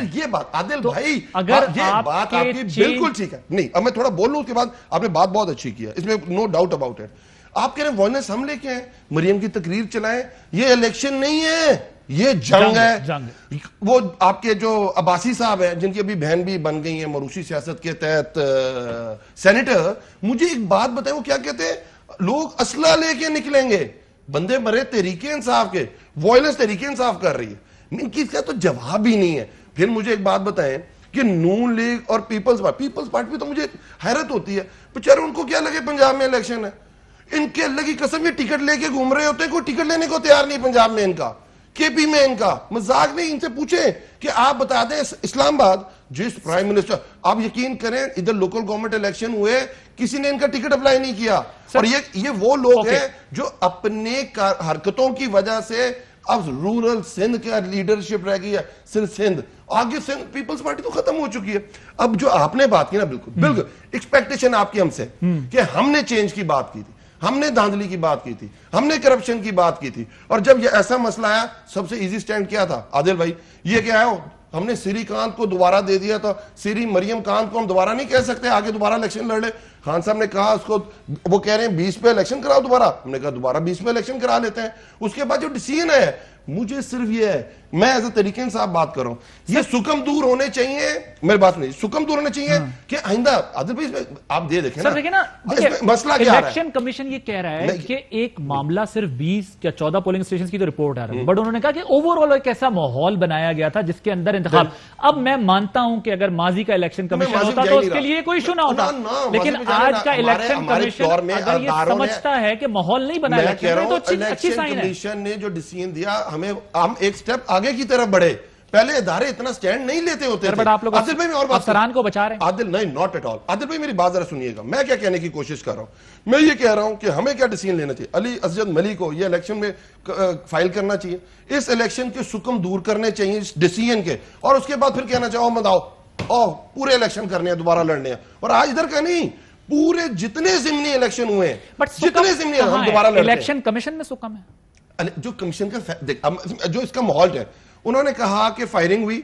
ये बात आदिल भाई, अगर ये बात आपकी बिल्कुल ठीक है। नहीं, अब मैं थोड़ा बोल लूं उसके बाद, आपने बात बहुत अच्छी की है, इसमें नो डाउट अबाउट इट। आप कह रहे हैं वॉयलेंस हम लेके आए, मरियम की तकरीर चलाएं, ये इलेक्शन नहीं है, ये जंग है। वो आपके जो अब्बासी साहब हैं, जिनकी अभी बहन भी बन गई है मरूसी सियासत के तहत सेनेटर, मुझे एक बात बताएं, वो क्या कहते हैं? लोग असला लेके निकलेंगे, बंदे मरे तहरीके इंसाफ के, वॉयलेंस तहरीके इंसाफ कर रही है। इनकी इसका तो जवाब ही नहीं है। फिर मुझे एक बात बताएं कि नून लीग और पीपल्स पार्टी तो मुझे हैरत होती है, बेचारे उनको क्या लगे पंजाब में इलेक्शन है, इनके अल्लाह की कसम ये टिकट लेके घूम रहे होते हैं, कोई टिकट लेने को तैयार नहीं पंजाब में, इनका केपी में इनका मजाक नहीं। इनसे पूछे कि आप बता दें इस्लामाबाद जिस प्राइम मिनिस्टर, आप यकीन करें इधर लोकल गवर्नमेंट इलेक्शन हुए, किसी ने इनका टिकट अप्लाई नहीं किया। और ये वो लोग हैं जो अपने हरकतों की वजह से अब रूरल सिंध का लीडरशिप रह गई है, सिर्फ सिंध, आगे सिंध पीपल्स पार्टी तो खत्म हो चुकी है। अब जो आपने बात की ना, बिल्कुल एक्सपेक्टेशन आपकी हमसे कि हमने चेंज की बात की थी, हमने धांधली की बात की थी, हमने करप्शन की बात की थी, और जब ये ऐसा मसला आया सबसे इजी स्टैंड क्या था आदिल भाई? ये क्या है, हमने श्रीकांत को दोबारा दे दिया था। श्री मरियम कांत को हम दोबारा नहीं कह सकते आगे दोबारा इलेक्शन लड़ ले। खान साहब ने कहा उसको, वो कह रहे हैं 20 पे इलेक्शन कराओ दोबारा, हमने कहा दोबारा 20 में इलेक्शन करा लेते हैं। उसके बाद जो डिसीजन है, मुझे सिर्फ ये है, मैं एज ए तरीके साहब बात कर रहा हूं, ये सुकम दूर होने चाहिए, मेरी बात नहीं, सुकम दूर होने चाहिए कि आइंदा आदिल भाई आप दे देखें ना, मसला क्या है? इलेक्शन कमीशन ये कह रहा है कि एक मामला सिर्फ 20 या 14 पोलिंग स्टेशन की तो रिपोर्ट आ रहा है, बट उन्होंने कहा कि ओवरऑल एक ऐसा माहौल बनाया गया था जिसके अंदर इंतखाब। अब मैं मानता हूं कि अगर माजी का इलेक्शन कमीशन होता तो उसके लिए कोई इशू ना होता, लेकिन आज का इलेक्शन कमीशन अगर ये समझता है कि माहौल नहीं बनाया तो अच्छी साइन है। कमीशन ने जो डिसीजन दिया, हम एक स्टेप आगे की तरफ बढ़े, पहले इदारे इतना स्टैंड नहीं लेते होते थे। आप लोग आदिल भाई और अफसरान को बचा रहे हैं। आदिल नहीं, नॉट एट ऑल। आदिल भाई मेरी बात जरा सुनिएगा, मैं क्या कहने की कोशिश कर रहा हूं। मैं ये कह रहा हूं कि हमें क्या डिसीजन लेना चाहिए, अली असजद मलिक को ये इलेक्शन में फाइल करना चाहिए, इस इलेक्शन के सुकम दूर करने चाहिए इस डिसीजन के, और उसके बाद फिर कहना चाहिए मत आओ पूरे इलेक्शन करने हैं, दोबारा लड़ने हैं। और आज इधर का नहीं, पूरे जितने जिमनी इलेक्शन हुए हैं, जितने जिमनी हम दोबारा लड़ते हैं। इलेक्शन कमीशन में सुकम है जो कमीशन का जो इसका माहौल है, उन्होंने कहा कि फायरिंग हुई,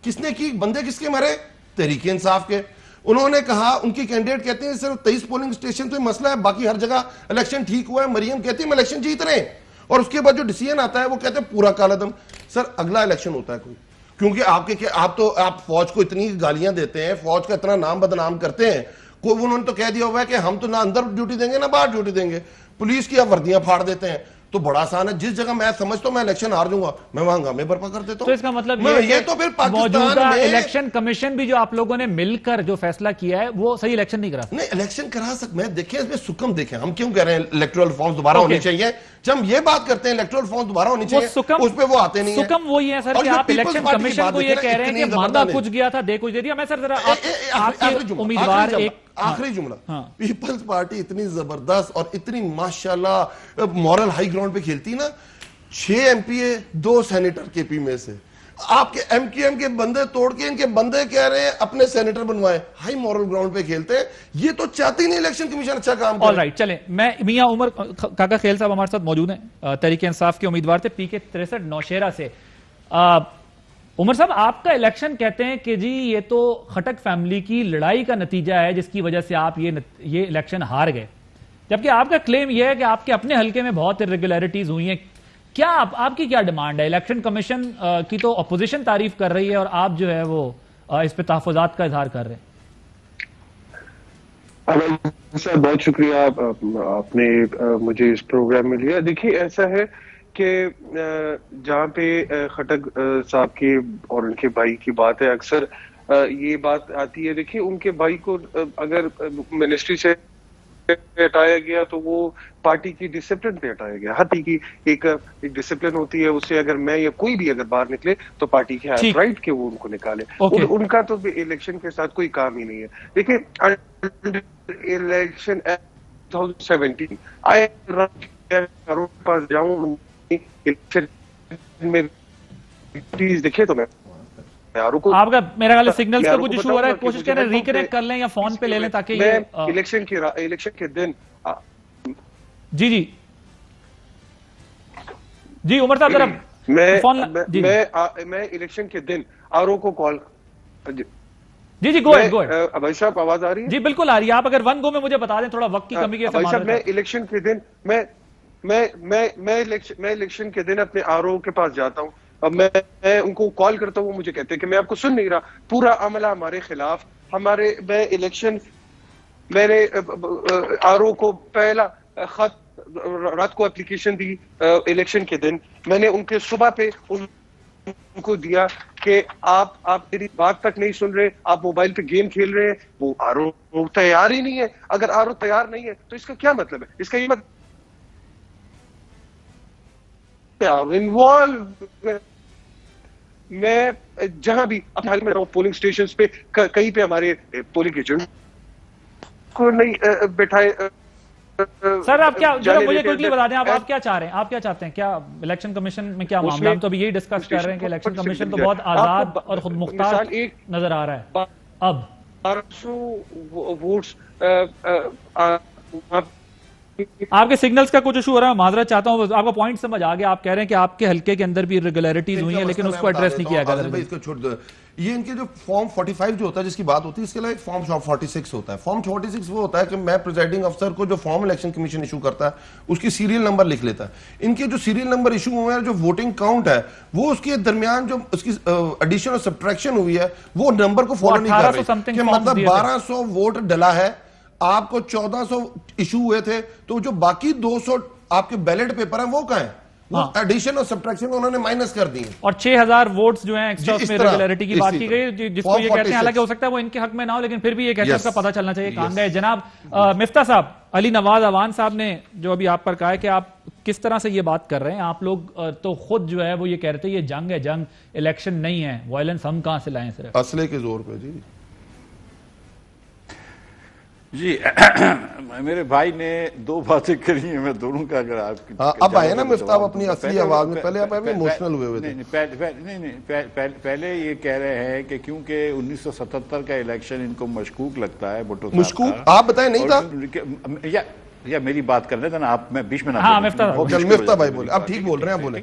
किसने की, बंदे किसके मरे? तहरीके इंसाफ के। उन्होंने कहा, उनकी कैंडिडेट कहते हैं सिर्फ 23 पोलिंग स्टेशन तो मसला है, बाकी हर जगह इलेक्शन ठीक हुआ है। मरियम कहती है हम इलेक्शन जीत रहे हैं, और उसके बाद जो डिसीजन आता है वो कहते हैं पूरा कालादम। सर अगला इलेक्शन होता है कोई, क्योंकि आप फौज को इतनी गालियां देते हैं, फौज का इतना नाम बदनाम करते हैं, कोई उन्होंने तो कह दिया हुआ है कि हम तो ना अंदर ड्यूटी देंगे ना बाहर ड्यूटी देंगे, पुलिस की आप वर्दियां फाड़ देते हैं। तो बड़ा आसान है, जिस जगह मैं समझता हूं मैं इलेक्शन हार दूंगा, मैं वहां हंगामे बर्पा कर देता हूं। तो इसका मतलब ये तो फिर पाकिस्तान में इलेक्शन कमीशन भी जो आप लोगों ने मिलकर जो फैसला किया है वो सही इलेक्शन नहीं करा। नहीं, इलेक्शन करा मैं देखें इसमें सुकम देखें, हम क्यों कह रहे हैं इलेक्टोरल फॉर्म्स दोबारा होने चाहिए। जब हम ये बात करते हैं इलेक्टोरल फॉर्म्स दोबारा होनी चाहिए, उस पे वो आते नहीं है। सुकम वो ही है सर कि आप इलेक्शन कमीशन को ये कह रहे हैं कि मांगा कुछ गया था, दे कुछ दे दिया। मैं सर जरा आपके उम्मीदवार एक आखिरी जुमला, पीपल्स पार्टी इतनी जबरदस्त और इतनी माशाल्लाह मॉरल हाई ग्राउंड पे खेलती ना, 6 एमपीए 2 सेनेटर केपी में से, आपके एमक्यूएम के बंदे तोड़ के इनके बंदे कह रहे हैं अपने सेनेटर बनवाए, हाई मॉरल ग्राउंड पे खेलते हैं। ये तो चाहती नहीं इलेक्शन कमीशन अच्छा काम करे। ऑलराइट, चलें, मैं मियां उमर काका खेल साहब हमारे साथ मौजूद हैं, तहरीक इंसाफ के उम्मीदवार थे PK 63 नौशेरा से। उमर साहब, आपका इलेक्शन कहते हैं कि जी ये तो खटक फैमिली की लड़ाई का नतीजा है जिसकी वजह से आप ये इलेक्शन हार गए, जबकि आपका क्लेम यह है कि आपके अपने हलके में बहुत इरेगुलरिटीज हुई हैं। क्या आपकी क्या डिमांड है? इलेक्शन कमीशन की तो अपोजिशन तारीफ कर रही है और आप जो है वो इस पे तहफुजात का इजहार कर रहे हैं। सर बहुत शुक्रिया, आपने मुझे इस प्रोग्राम में लिया। देखिए ऐसा है कि जहाँ पे खटक साहब के और उनके भाई की बात है, अक्सर ये बात आती है। देखिए उनके भाई को अगर मिनिस्ट्री से हटाया गया तो वो पार्टी की डिसिप्लिन पे हटाया गया। हर पार्टी की एक डिसिप्लिन होती है, उससे अगर मैं या कोई भी अगर बाहर निकले तो पार्टी के हैव राइट के वो उनको निकाले। उनका तो इलेक्शन के साथ कोई काम ही नहीं है। देखिए इलेक्शन 2017 आए पास जाऊं में देखे तो मैं आपका मेरा ख्याल सिग्नल्स का कुछ इशू हो रहा है, कोशिश करें रिकनेक्ट कर लें या फोन पे ले लें ताकि इलेक्शन के दिन जी जी जी उमर साहब जरा मैं इलेक्शन के दिन आरओ को कॉल जी गो अहेड भाई साहब आवाज आ रही है? जी बिल्कुल आ रही है। आप अगर वन गो में मुझे बता दें, थोड़ा वक्त की कमी के साथ। मैं इलेक्शन के दिन मैं इलेक्शन के दिन अपने आरओ के पास जाता हूँ, अब मैं उनको कॉल करता हूँ, वो मुझे कहते हैं कि मैं आपको सुन नहीं रहा, पूरा अमला हमारे खिलाफ। मैंने आरओ को पहला खत रात को एप्लीकेशन दी इलेक्शन के दिन, मैंने उनके सुबह पे उनको दिया कि आप मेरी बात तक नहीं सुन रहे, आप मोबाइल पे गेम खेल रहे हैं। वो आरओ तैयार ही नहीं है। अगर आरओ तैयार नहीं है तो इसका क्या मतलब है? इसका ये मतलब इन्वॉल्व मैं जहां भी अपने हाल में पोलिंग स्टेशन पे कहीं पे हमारे पोलिंग एजेंट को नहीं बैठाए। सर आप क्या मुझे क्विकली बता दें, आप क्या चाह रहे हैं? आप क्या चाहते हैं? क्या इलेक्शन कमीशन में क्या मामला? हम तो अभी यही डिस्कस कर रहे हैं कि इलेक्शन कमीशन तो बहुत आजाद और खुद मुख्तार नजर आ रहा है। अब 400 वोट्स आपके सिग्नल्स का कुछ इशू हो रहा है, माजरत चाहता हूं। आपका पॉइंट समझ आ गया। आप कह रहे हैं कि आपके हल्के के अंदर भी इरेगुलरिटीज हुई हैं लेकिन उसको एड्रेस नहीं किया गया। इसको छोड़ दो। ये इनके जो फॉर्म 45 जो होता है जिसकी बात होती है, इसके अलावा एक फॉर्म 46 होता है। फॉर्म 46 वो होता है कि मैं प्रिजाइडिंग अफसर को जो फॉर्म इलेक्शन कमीशन इशू करता है उसकी सीरियल नंबर लिख लेता है। इनके जो सीरियल नंबर इशू हुए हैं, जो वोटिंग काउंट है, वो उसके दरमियान जो उसकी एडिशन और सब्ट्रैक्शन हुई है वो नंबर को फॉलो नहीं कर रही। मतलब 1200 वोट डला है, आपको 1400 इशू हुए थे, तो जो बाकी 200 आपके बैलेट पेपर हैं वो कहां है? वो एडिशन और सब्ट्रैक्शन उन्होंने माइनस कर दिए। और 6000 वोट्स जो हैं एक्स्ट्रा में इरेगुलरिटी की बात की गई, जिसको ये कहते हैं, हालांकि हो सकता है वो इनके हक में ना हो, लेकिन फिर भी ये कहते हैं उसका पता चलना चाहिए कहां गए। जनाब मिफ्ता साहब, अली नवाज अवान साहब ने जो अभी आप पर कहा है कि आप किस तरह से ये बात कर रहे हैं, आप लोग तो खुद जो है वो ये कह रहे थे ये जंग है, जंग इलेक्शन नहीं है, वायलेंस हम कहां से लाएं? सिर्फ असले के जोर पे जी मेरे भाई ने दो बातें करी हैं, मैं दोनों का अगर आपकी अब आए ना मिफ्ताह अपनी असली आवाज में, पहले आप इमोशनल हुए थे। पहले ये कह रहे हैं कि क्योंकि 1977 का इलेक्शन इनको मशकूक लगता है, भुट्टो मशकूक आप बताएं नहीं था या मेरी बात कर लेते ना आप, मैं बीच में ना। हाँ, मिफ्ताह भाई बोले, आप ठीक बोल रहे हैं, बोले।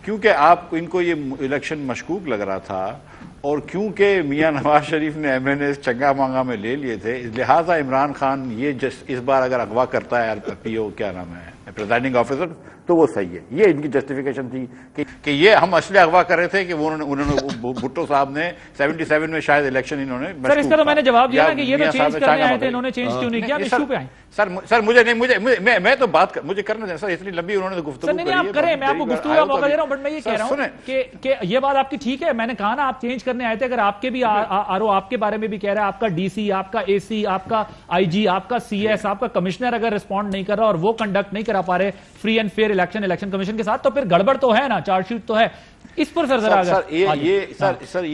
क्योंकि आपको इनको ये इलेक्शन मशकूक लग रहा था और क्योंकि मियां नवाज शरीफ ने MNA चंगा मांगा में ले लिए थे, लिहाजा इमरान खान ये इस बार अगर अगवा करता है PO क्या नाम है, प्रिजाइडिंग ऑफिसर तो वो सही है। ये इनकी जस्टिफिकेशन थी कि ये हम असली अगवा कर रहे थे कि वो उन्होंने भुट्टो साहब ने 77 में शायद इलेक्शन इन्होंने। सर इसका तो मैंने जवाब दिया ना कि ये तो चेंज करने आए थे, इन्होंने चेंज क्यों नहीं किया, इशू पे आए। सर मुझे नहीं, मैं तो बात मुझे करने दें सर, इतनी लंबी उन्होंने तो गुफ्तगू नहीं आप करें, मैं आपको गुफ्तगू का मौका दे रहा हूं, बट मैं ये कह रहा हूं कि ये बात आपकी ठीक है। मैंने कहा ना आप चेंज करने आए थे, अगर आपके भी आरओ आपके बारे में भी कह रहा है, आपका डीसी, आपका एसी, आपका आईजी, आपका सीएस, आपका कमिश्नर अगर रिस्पॉन्ड नहीं कर रहा और वो कंडक्ट नहीं करा पा रहे free and fair election commission के साथ, तो फिर गड़बड़ तो है ना, चार्जशीट तो है। इस पर सर जरा सर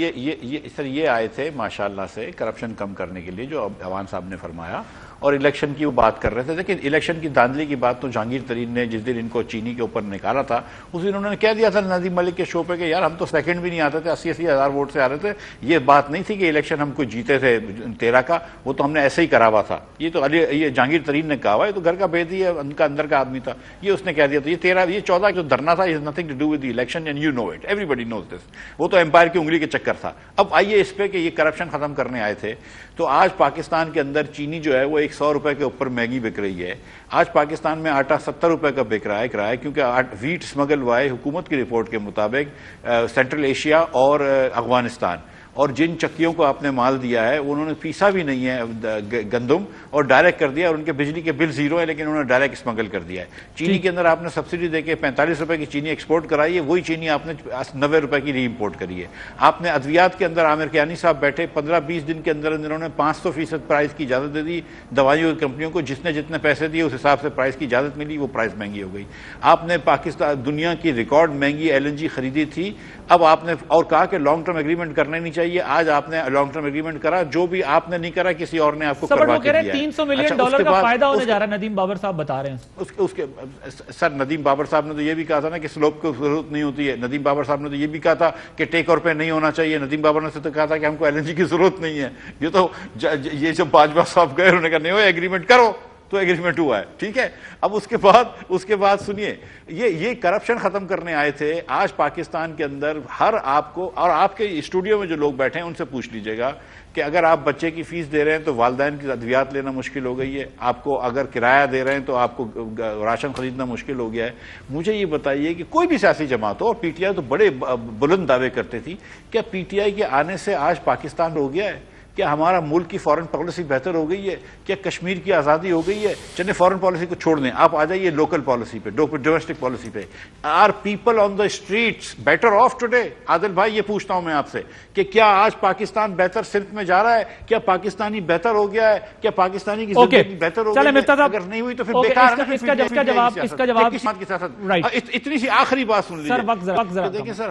ये आए थे माशाल्लाह से करप्शन कम करने के लिए, जो अवान साहब ने फरमाया, और इलेक्शन की वो बात कर रहे थे। लेकिन इलेक्शन की धांधली की बात तो जहांगीर तरीन ने जिस दिन इनको चीनी के ऊपर निकाला था उस दिन उन्होंने कह दिया था नदीम मलिक के शो पे कि यार हम तो सेकंड भी नहीं आते थे, 80-80 हज़ार वोट से आ रहे थे। ये बात नहीं थी कि इलेक्शन हमको जीते थे 13 का, वो तो हमने ऐसे ही करा हुआ था। ये तो ये जहांगीर तरीन ने कहा हुआ है, तो घर का भेद ही है, उनका अंदर का आदमी था, ये उसने कह दिया था। ये 14 जो धरना था, is nothing to do with the election and you know it, everybody knows this. वो तो एम्पायर की उंगली के चक्कर था। अब आइए इस पे कि ये करप्शन खत्म करने आए थे। तो आज पाकिस्तान के अंदर चीनी जो है वो 100 रुपए के ऊपर महंगी बिक रही है। आज पाकिस्तान में आटा 70 रुपए का बिक रहा है, क्योंकि वीट स्मगल हुआ है हुकूमत की रिपोर्ट के मुताबिक सेंट्रल एशिया और अफगानिस्तान। और जिन चक्कियों को आपने माल दिया है उन्होंने पीसा भी नहीं है गंदम और डायरेक्ट कर दिया, और उनके बिजली के बिल जीरो है, लेकिन उन्होंने डायरेक्ट स्मगल कर दिया है। चीनी के अंदर आपने सब्सिडी देके 45 रुपए की चीनी एक्सपोर्ट कराई है, वही चीनी आपने 90 रुपए की री इम्पोर्ट करी है। आपने अद्वियात के अंदर आमिर कियानी साहब बैठे 15-20 दिन के अंदर उन्होंने 500% प्राइस की इजाजत दे दी दवाइयों की कंपनियों को। जिसने जितने पैसे दिए उस हिसाब से प्राइस की इजाजत मिली, वो प्राइस महंगी हो गई। आपने पाकिस्तान दुनिया की रिकॉर्ड महंगी LNG खरीदी थी। अब आपने और कहा कि लॉन्ग टर्म एग्रीमेंट करना नहीं चाहिए। आज आपने लॉन्ग टर्म एग्रीमेंट करा, जो भी आपने नहीं करा किसी और ने आपको करवा के दिया है। 300 मिलियन डॉलर का फायदा होने जा रहा है, नदीम बाबर साहब बता रहे हैं। उसके सर नदीम बाबर साहब ने तो ये भी कहा था ना कि स्लोप की जरूरत नहीं होती है। नदीम बाबर साहब ने तो ये भी कहा था कि टेक ओवर पे नहीं होना चाहिए। नदीम बाबर ने तो कहा था कि हमको LNG की जरूरत नहीं है। ये तो ये जब बाजवा साहब गए उन्होंने कहा नहीं हो एग्रीमेंट करो, तो एग्रीमेंट हुआ है, ठीक है। अब उसके बाद सुनिए, ये करप्शन खत्म करने आए थे। आज पाकिस्तान के अंदर हर आपको और आपके स्टूडियो में जो लोग बैठे हैं उनसे पूछ लीजिएगा कि अगर आप बच्चे की फीस दे रहे हैं तो वालिदैन की अद्वियात लेना मुश्किल हो गई है। आपको अगर किराया दे रहे हैं तो आपको राशन खरीदना मुश्किल हो गया है। मुझे ये बताइए कि कोई भी सियासी जमात हो, और PTI तो बड़े बुलंद दावे करते थी, क्या PTI के आने से आज पाकिस्तान हो गया है? क्या हमारा मुल्क की फॉरेन पॉलिसी बेहतर हो गई है? क्या कश्मीर की आज़ादी हो गई है? चलिए फॉरेन पॉलिसी को छोड़ दें, आप आ जाइए लोकल पॉलिसी पे, डोमेस्टिक पॉलिसी पे। Are people on the streets better off today? Adil भाई ये पूछता हूं मैं आपसे कि क्या आज पाकिस्तान बेहतर सिर्फ में जा रहा है? क्या पाकिस्तानी बेहतर हो गया है? क्या पाकिस्तानी की जिंदगी बेहतर हो गई है? अगर नहीं हुई तो फिर बेकार है। इसका जवाब इतनी सी आखिरी बात सुन लीजिए। देखिए सर,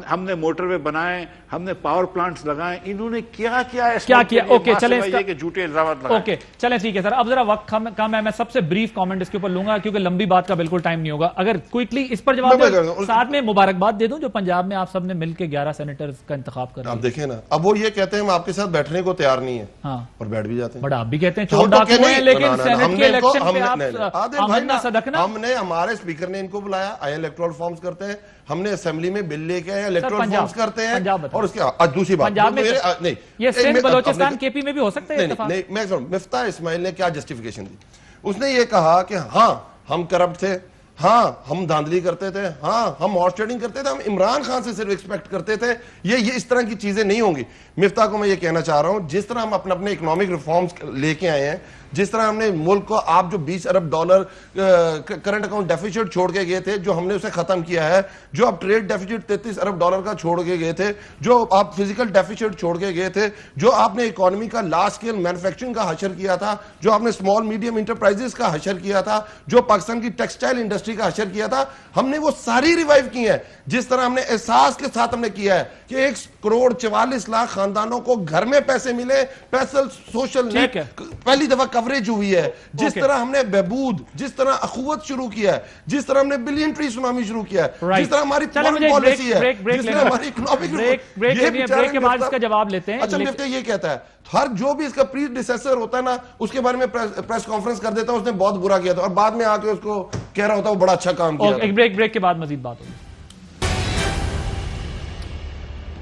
हमने मोटरवे बनाए, हमने पावर प्लांट्स लगाए, इन्होंने क्या किया? ओके चलें, झूठे इल्जाम लगाए। ओके चलें, ठीक है सर। अब जरा वक्त कम है, मैं सबसे ब्रीफ कमेंट इसके ऊपर लूंगा क्योंकि लंबी बात का बिल्कुल टाइम नहीं होगा। अगर क्विकली इस पर जवाब दे, साथ में मुबारकबाद दे दूं जो पंजाब में आप सबने मिलकर 11 सेनेटर्स का इंतखाब कर आप देखें ना, अब वो ये कहते हैं हम आपके साथ बैठने को तैयार नहीं है, हाँ, और बैठ भी जाते हैं। बट आप भी कहते हैं चोर डाकू हैं, लेकिन सेनेट के इलेक्शन पे आप सदकना। हमने, हमारे स्पीकर ने इनको बुलाया, आए इलेक्टोरल फॉर्म्स करते हैं, हमने असेंबली में बिल लेके आए, इलेक्टोरल फॉर्म्स करते हैं। और उसके दूसरी बात, पंजाब में नहीं, ये सिंध बलोचिस्तान KP में भी हो सकता है। नहीं, मैं मिफ्ता इस्माइल ने क्या जस्टिफिकेशन दी? उसने ये कहा कि हाँ हम करप्ट थे, हाँ हम धांधली करते थे, हाँ हम हॉर्स ट्रेडिंग करते थे, हम इमरान खान से सिर्फ एक्सपेक्ट करते थे। ये इस तरह की चीजें नहीं होंगी। मिफ्ता को मैं ये कहना चाह रहा हूं, जिस तरह हम अपने इकोनॉमिक रिफॉर्म्स लेके आए हैं, जिस तरह हमने मुल्क को, आप जो 20 अरब डॉलर करंट अकाउंट डेफिसिट छोड़ के गए थे, जो हमने उसे खत्म किया है, जो आप ट्रेड डेफिसिट 33 अरब डॉलर का छोड़ के गए थे, जो आप फिजिकल डेफिसिट छोड़ के गए थे, जो आपने इकोनॉमी का लार्ज स्केल मैन्युफैक्चरिंग का हशर किया था, जो आपने स्मॉल मीडियम इंटरप्राइजेस का हशर किया था, जो पाकिस्तान की टेक्सटाइल इंडस्ट्री का हशर किया था, हमने वो सारी रिवाइव की है। जिस तरह हमने एहसास के साथ हमने किया है कि 1 करोड़ 44 लाख खानदानों को घर में पैसे मिले, पैसल सोशल नेट पहली दफा कवरेज हुई है। जिस तरह हमने बहबूद, जिस तरह अखुवत शुरू किया है, जिस तरह हमने बिलियन ट्री सुनामी शुरू किया है, जिस तरह हमारी फॉरेन पॉलिसी है, जिस तरह हमारी इकोनॉमिक ब्रेक के बाद इसका जवाब लेते हैं। अच्छा, मिफ्ता ये कहता है हर जो भी इसका प्रीडिसेसर होता है ना, उसके बारे में प्रेस कॉन्फ्रेंस कर देता है, उसने बहुत बुरा किया था, और बाद में आके उसको कह रहा होता है वो बड़ा अच्छा काम किया। एक ब्रेक के बाद मजीद बात होगी।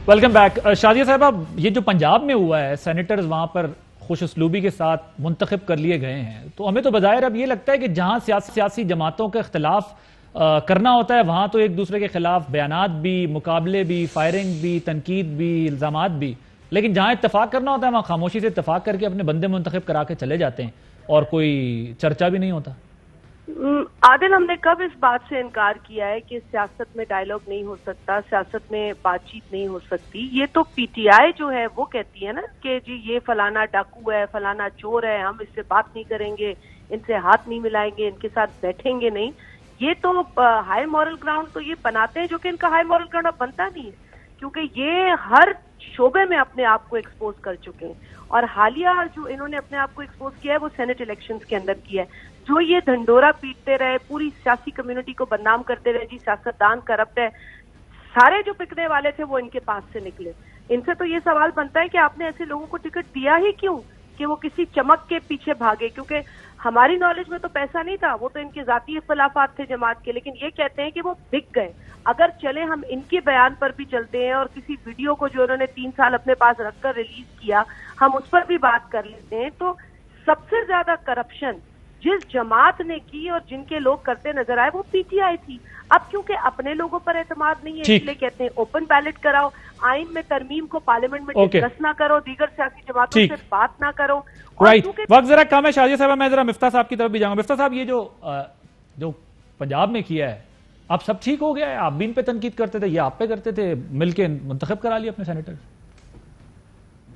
Welcome back. शादिया साहब, ये जो पंजाब में हुआ है, सेनेटर्स वहां पर खुश उसलूबी के साथ मुंतखब कर लिए गए हैं, तो हमें तो बजाय अब ये लगता है कि जहां सियासी जमातों के इख्तलाफ करना होता है वहां तो एक दूसरे के खिलाफ बयानात भी, मुकाबले भी, फायरिंग भी, तनकीद भी, इल्जामात भी, लेकिन जहां इत्तेफाक करना होता है वहां खामोशी से इत्तेफाक करके अपने बंदे मुंतखब करा के चले जाते हैं और कोई चर्चा भी नहीं होता। आदिल, हमने कब इस बात से इनकार किया है कि सियासत में डायलॉग नहीं हो सकता, सियासत में बातचीत नहीं हो सकती? ये तो पीटीआई जो है वो कहती है ना कि जी ये फलाना डाकू है, फलाना चोर है, हम इससे बात नहीं करेंगे, इनसे हाथ नहीं मिलाएंगे, इनके साथ बैठेंगे नहीं। ये तो हाई मॉरल ग्राउंड तो ये बनाते हैं, जो कि इनका हाई मॉरल ग्राउंड अब बनता नहीं है, क्योंकि ये हर शोबे में अपने आप को एक्सपोज कर चुके हैं। और हालिया जो इन्होंने अपने आप को एक्सपोज किया है वो सेनेट इलेक्शंस के अंदर किया है। जो ये ढंडोरा पीटते रहे, पूरी सियासी कम्युनिटी को बदनाम करते रहे, जी सियासतदान करप्ट है, सारे जो पिकने वाले थे वो इनके पास से निकले। इनसे तो ये सवाल बनता है कि आपने ऐसे लोगों को टिकट दिया ही क्यों कि वो किसी चमक के पीछे भागे? क्योंकि हमारी नॉलेज में तो पैसा नहीं था, वो तो इनके जाती इख्तिलाफात थे जमात के, लेकिन ये कहते हैं कि वो बिक गए। अगर चले हम इनके बयान पर भी चलते हैं और किसी वीडियो को जो उन्होंने 3 साल अपने पास रखकर रिलीज किया, हम उस पर भी बात कर लेते हैं, तो सबसे ज्यादा करप्शन जिस जमात ने की और जिनके लोग करते नजर आए वो पीटीआई थी। अब क्योंकि अपने लोगों पर एतमाद नहीं है, इसलिए कहते हैं ओपन बैलेट कराओ, आइन में तरमीम को पार्लियामेंट में डिस्कस ना करो, दीगर सियासी जमातों से बात ना करो। राइट, वक्त जरा कम है शाजिया साहब, मैं जरा मिफ्ता साहब की तरफ भी जाऊंगा। मिफ्ता साहब, ये जो पंजाब में किया है, अब सब ठीक हो गया है? आप भी इन पे तनकीद करते थे, ये आप पे करते थे, मिलके मुंतखब करा लिया अपने सेनेटर।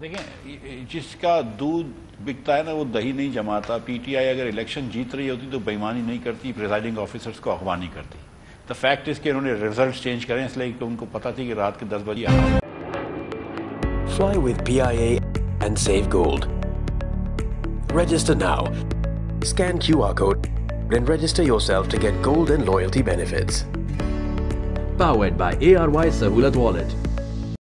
देखें, जिसका दूध बिकता है ना वो दही नहीं जमाता। पीटीआई अगर इलेक्शन जीत रही होती तो बेईमानी नहीं करती, प्रिजाइडिंग ऑफिसर्स को अगवा नहीं करती। द फैक्ट इज कि उन्होंने रिजल्ट चेंज करें इसलिए कि उनको पता थी कि रात के 10 बजे आना। Fly with PIA and save gold. Register now. Scan QR code and register yourself to get gold and loyalty benefits. Powered by ARY Sahulat Wallet.